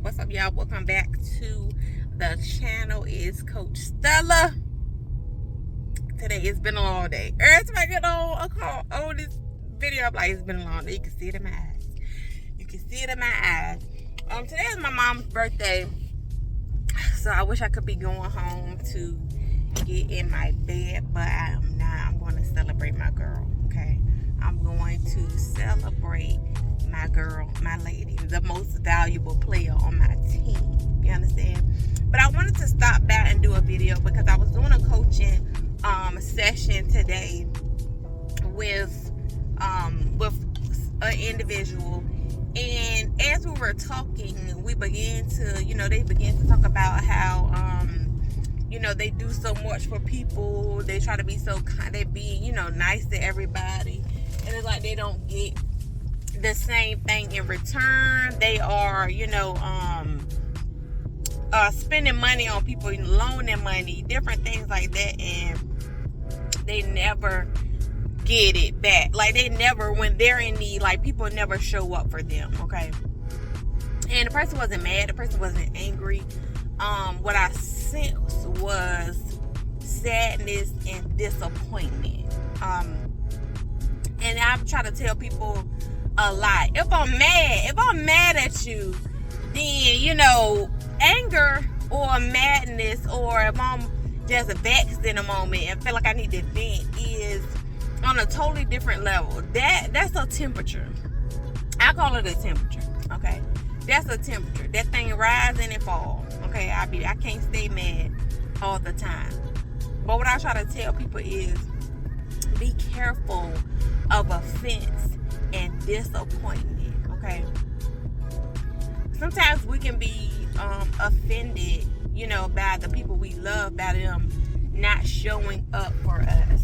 what's up, y'all? Welcome back to the channel. It's Coach Stella. Today it's been a long day. Every time I get on this video, I'm like, it's been a long day. You can see it in my eyes. You can see it in my eyes. Today is my mom's birthday, so I wish I could be going home to get in my bed, but I am not. I'm going to celebrate my girl. Okay, I'm going to celebrate my girl, my lady, the most valuable player on my team. You understand? But I wanted to stop by and do a video because I was doing a coaching session today with an individual, and as we were talking, we began to, they began to talk about how they do so much for people. They try to be so kind, they be nice to everybody, and it's like they don't get the same thing in return. They are spending money on people, loaning money, different things like that, and they never get it back. Like, they never, when they're in need, like, people never show up for them. Okay, and the person wasn't mad, the person wasn't angry. What I sensed was sadness and disappointment. And I'm trying to tell people a lot. If I'm mad at you, then anger or madness, or if I'm just vexed in a moment and feel like I need to vent, is on a totally different level. That's a temperature. I call it a temperature. Okay, that's a temperature. That thing rise and it fall. Okay, I can't stay mad all the time. But what I try to tell people is, be careful of offense and disappointment. Okay, sometimes we can be offended, by the people we love, by them not showing up for us,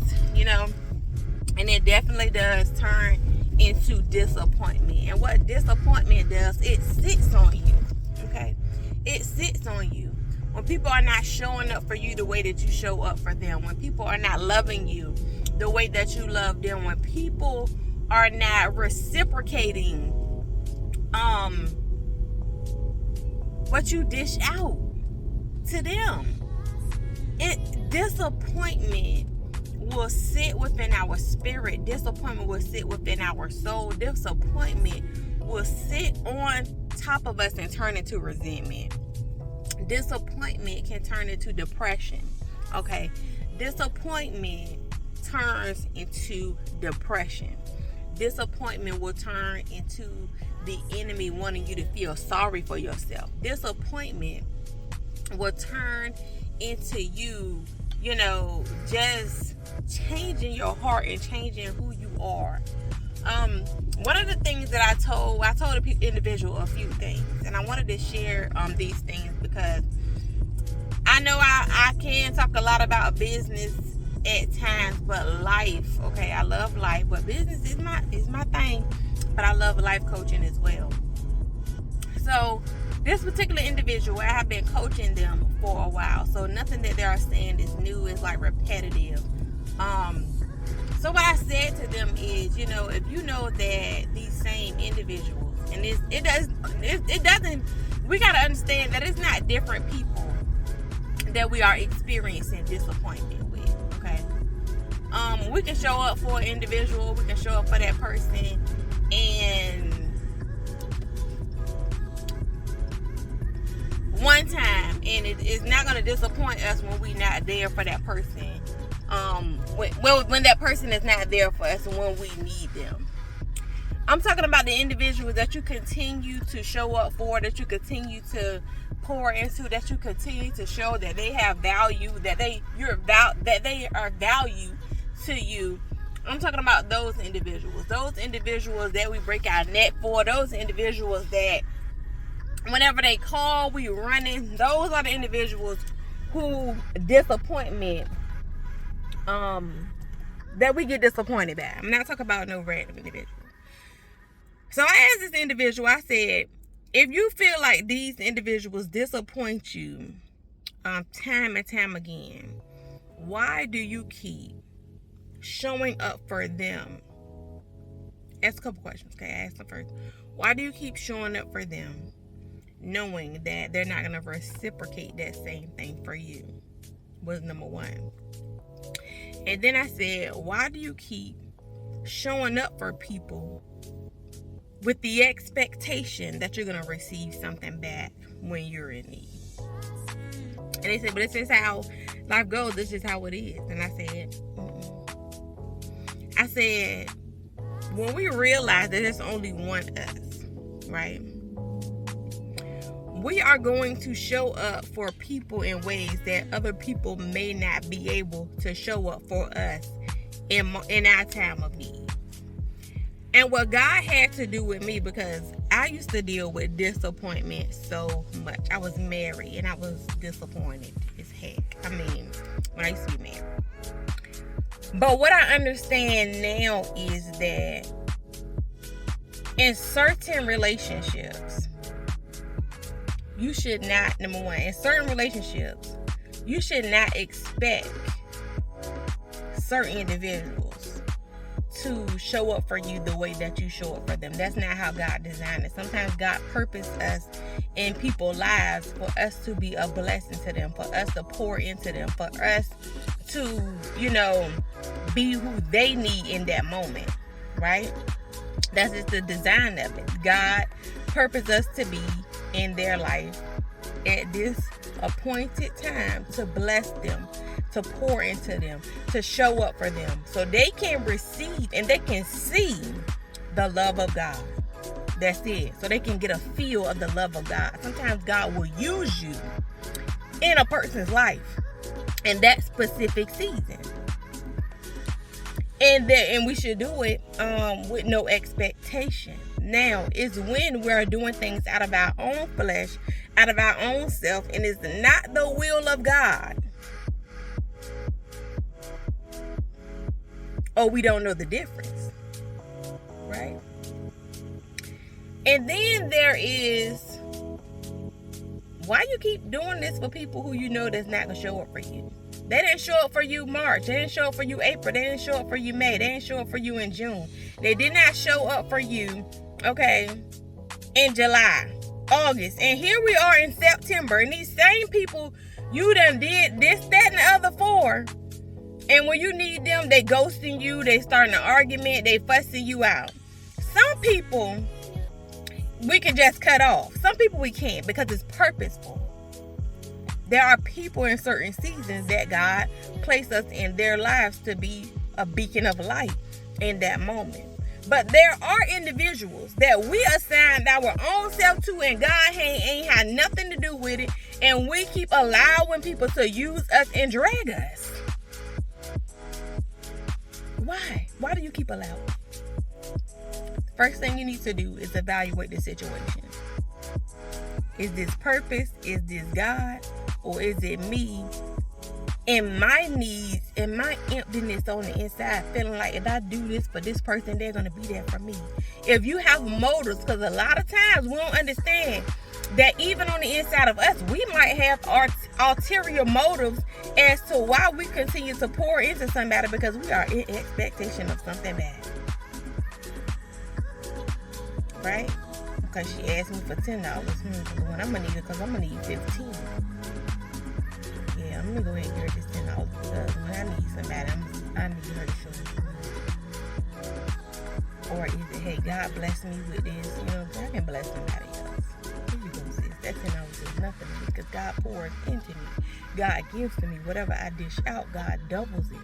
and it definitely does turn into disappointment. And what disappointment does, it sits on you. Okay, it sits on you when people are not showing up for you the way that you show up for them, when people are not loving you the way that you love them, when people are not reciprocating what you dish out to them. Disappointment will sit within our spirit. Disappointment will sit within our soul. Disappointment will sit on top of us and turn into resentment. Disappointment can turn into depression. Okay, disappointment turns into depression. Disappointment will turn into the enemy wanting you to feel sorry for yourself. Disappointment will turn into you, just changing your heart and changing who you are. One of the things that I told an individual a few things, and I wanted to share these things because I know I can talk a lot about business at times, but life, okay, I love life, but business is my thing, but I love life coaching as well. So this particular individual, I have been coaching them for a while, so nothing that they are saying is new, is like repetitive. So what I said to them is, if you know that these same individuals, and it doesn't, we got to understand that it's not different people that we are experiencing disappointment with. Okay, we can show up for an individual, we can show up for that person, and one time, and it's not going to disappoint us when we're not there for that person. When that person is not there for us and when we need them. I'm talking about the individuals that you continue to show up for, that you continue to pour into, that you continue to show that they have value, that they are value to you. I'm talking about those individuals that we break our neck for, those individuals that whenever they call, we running. Those are the individuals who disappointment that we get disappointed by. I'm not talking about no random individual. So I asked this individual, I said, if you feel like these individuals disappoint you time and time again, why do you keep showing up for them? Ask a couple questions, okay? I asked them first. Why do you keep showing up for them? knowing that they're not going to reciprocate that same thing for you was number one. And then I said, why do you keep showing up for people with the expectation that you're going to receive something back when you're in need? And they said, but this is how life goes. This is how it is. And I said, I said, when we realize that there's only one us, right? We are going to show up for people in ways that other people may not be able to show up for us in our time of need. And what God had to do with me, because I used to deal with disappointment so much. I was married and I was disappointed as heck. I mean, when I used to be married. But what I understand now is that in certain relationships, you should not, number one, in certain relationships, you should not expect certain individuals to show up for you the way that you show up for them. That's not how God designed it. Sometimes God purposed us in people's lives for us to be a blessing to them, for us to pour into them, for us to, be who they need in that moment, right? That's just the design of it. God purposed us to be in their life at this appointed time to bless them, to pour into them, to show up for them, so they can receive and they can see the love of God. That's it. So they can get a feel of the love of God. Sometimes God will use you in a person's life in that specific season. And we should do it with no expectation. Now, it's when we're doing things out of our own flesh, out of our own self, and it's not the will of God. Or we don't know the difference. Right? And then there is, why you keep doing this for people who you know that's not going to show up for you? They didn't show up for you March. They didn't show up for you April. They didn't show up for you May. They didn't show up for you in June. They did not show up for you, in July, August. And here we are in September. And these same people, you done did this, that, and the other for. And when you need them, they ghosting you. They starting an argument. They fussing you out. Some people, we can just cut off. Some people we can't because it's purposeful. There are people in certain seasons that God placed us in their lives to be a beacon of light in that moment. But there are individuals that we assigned our own self to, and God ain't had nothing to do with it. And we keep allowing people to use us and drag us. Why? Why do you keep allowing? First thing you need to do is evaluate the situation. Is this purpose? Is this God? Or is it me and my needs and my emptiness on the inside, feeling like if I do this for this person, they're going to be there for me? If you have motives, because a lot of times we don't understand that even on the inside of us, we might have ulterior motives as to why we continue to pour into somebody, because we are in expectation of something bad. Right? Because she asked me for $10. When I'm going to need it, because I'm going to need 15. Yeah, I'm going to go ahead and get her this $10 because when I need somebody, I need her to show me. Or is it, hey, God bless me with this, I can bless somebody else. Here you go, sis. That $10 is nothing to me because God pours into me. God gives to me. Whatever I dish out, God doubles it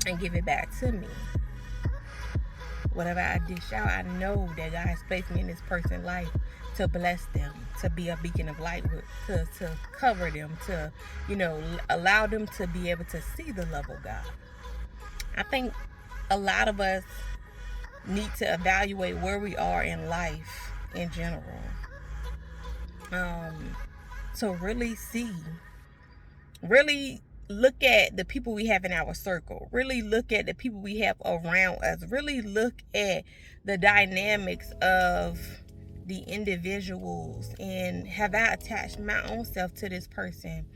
and give it back to me. Whatever I dish out, I know that God has placed me in this person's life to bless them, to be a beacon of light, to cover them, to, allow them to be able to see the love of God. I think a lot of us need to evaluate where we are in life in general, to really look at the people we have in our circle, really look at the people we have around us, really look at the dynamics of the individuals, and have I attached my own self to this person,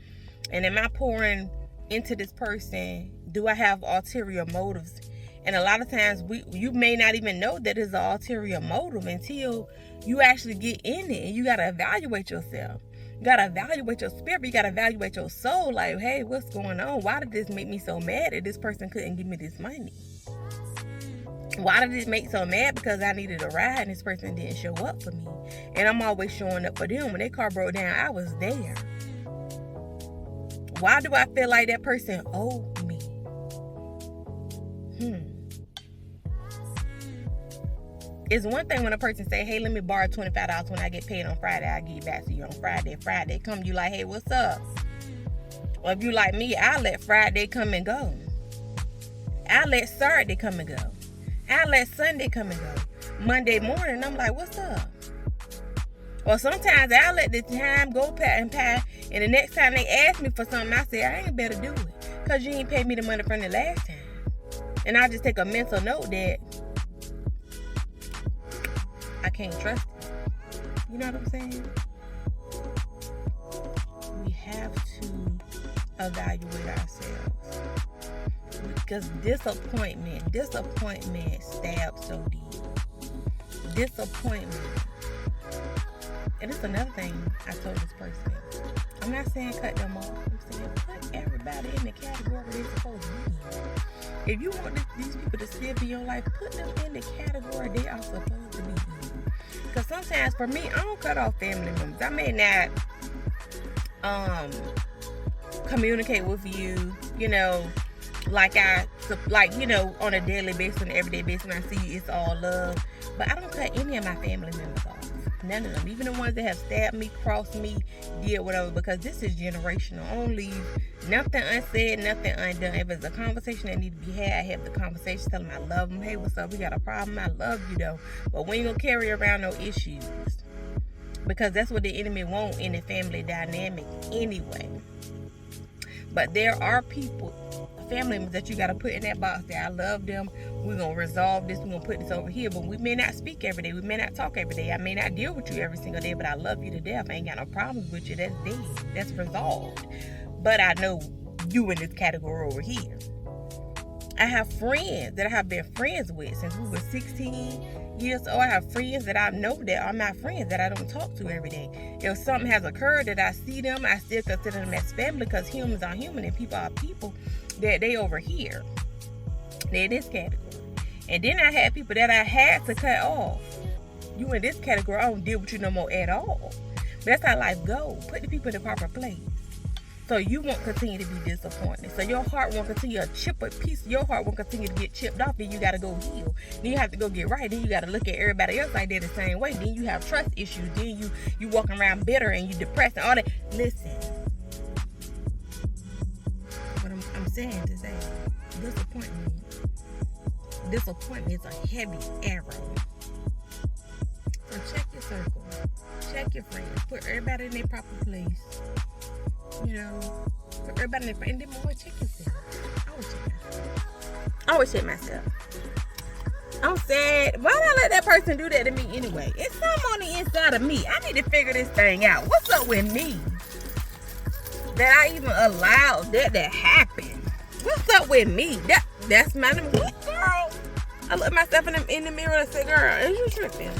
and am I pouring into this person? Do I have ulterior motives? And a lot of times you may not even know that it's an ulterior motive until you actually get in it, and you gotta evaluate yourself. You gotta evaluate your spirit. You gotta evaluate your soul. Like, hey, what's going on? Why did this make me so mad that this person couldn't give me this money? Why did it make so mad? Because I needed a ride and this person didn't show up for me. And I'm always showing up for them. When their car broke down, I was there. Why do I feel like that person owed me? It's one thing when a person say, hey, let me borrow $25 when I get paid on Friday. I'll give it back to you on Friday. Friday come, you like, hey, what's up? Or if you like me, I'll let Friday come and go. I'll let Saturday come and go. I'll let Sunday come and go. Monday morning, I'm like, what's up? Or sometimes I'll let the time go and pass, and the next time they ask me for something, I say, I ain't better do it, because you ain't paid me the money from the last time. And I just take a mental note that I can't trust it. You know what I'm saying? We have to evaluate ourselves. Because disappointment stabs so deep. Disappointment. And it's another thing I told this person. I'm not saying cut them off. I'm saying put everybody in the category they're supposed to be in. If you want these people to still be in your life, put them in the category they are supposed to be in. Because sometimes for me, I don't cut off family members. I may not communicate with you, on a daily basis, on an everyday basis. When I see you, it's all love. But I don't cut any of my family members off. None of them. Even the ones that have stabbed me, crossed me, did whatever. Because this is generational. I don't leave nothing unsaid, nothing undone. If it's a conversation that needs to be had, I have the conversation. Tell them I love them. Hey, what's up? We got a problem. I love you, though. But we ain't going to carry around no issues. Because that's what the enemy wants in the family dynamic anyway. But there are people, family members, that you got to put in that box that I love them. We're going to resolve this. We're going to put this over here. But we may not speak every day. We may not talk every day. I may not deal with you every single day, but I love you to death. I ain't got no problems with you. That's dead. That's resolved. But I know you in this category over here. I have friends that I have been friends with since we were 16 years old. I have friends that I know that are my friends that I don't talk to every day. If something has occurred that I see them, I still consider them as family, because humans are human and people are people. That they over here. They're in this category. And then I had people that I had to cut off. You in this category, I don't deal with you no more at all. That's how life goes. Put the people in the proper place. So you won't continue to be disappointed. So your heart won't continue to chip a piece of your heart won't continue to get chipped off. Then you got to go heal. Then you have to go get right. Then you got to look at everybody else like they're the same way. Then you have trust issues. Then you walking around bitter and you depressed and all that. Listen. What I'm saying to say, disappointment is a heavy arrow. So check your circle. Check your friends. Put everybody in their proper place. Put everybody in their place. And then check yourself. I always check myself. I'm sad. Why did I let that person do that to me anyway? It's something on the inside of me. I need to figure this thing out. What's up with me? That I even allowed that to happen. What's up with me? That's my number. What, girl? I look myself in the mirror and say, girl, is you tripping?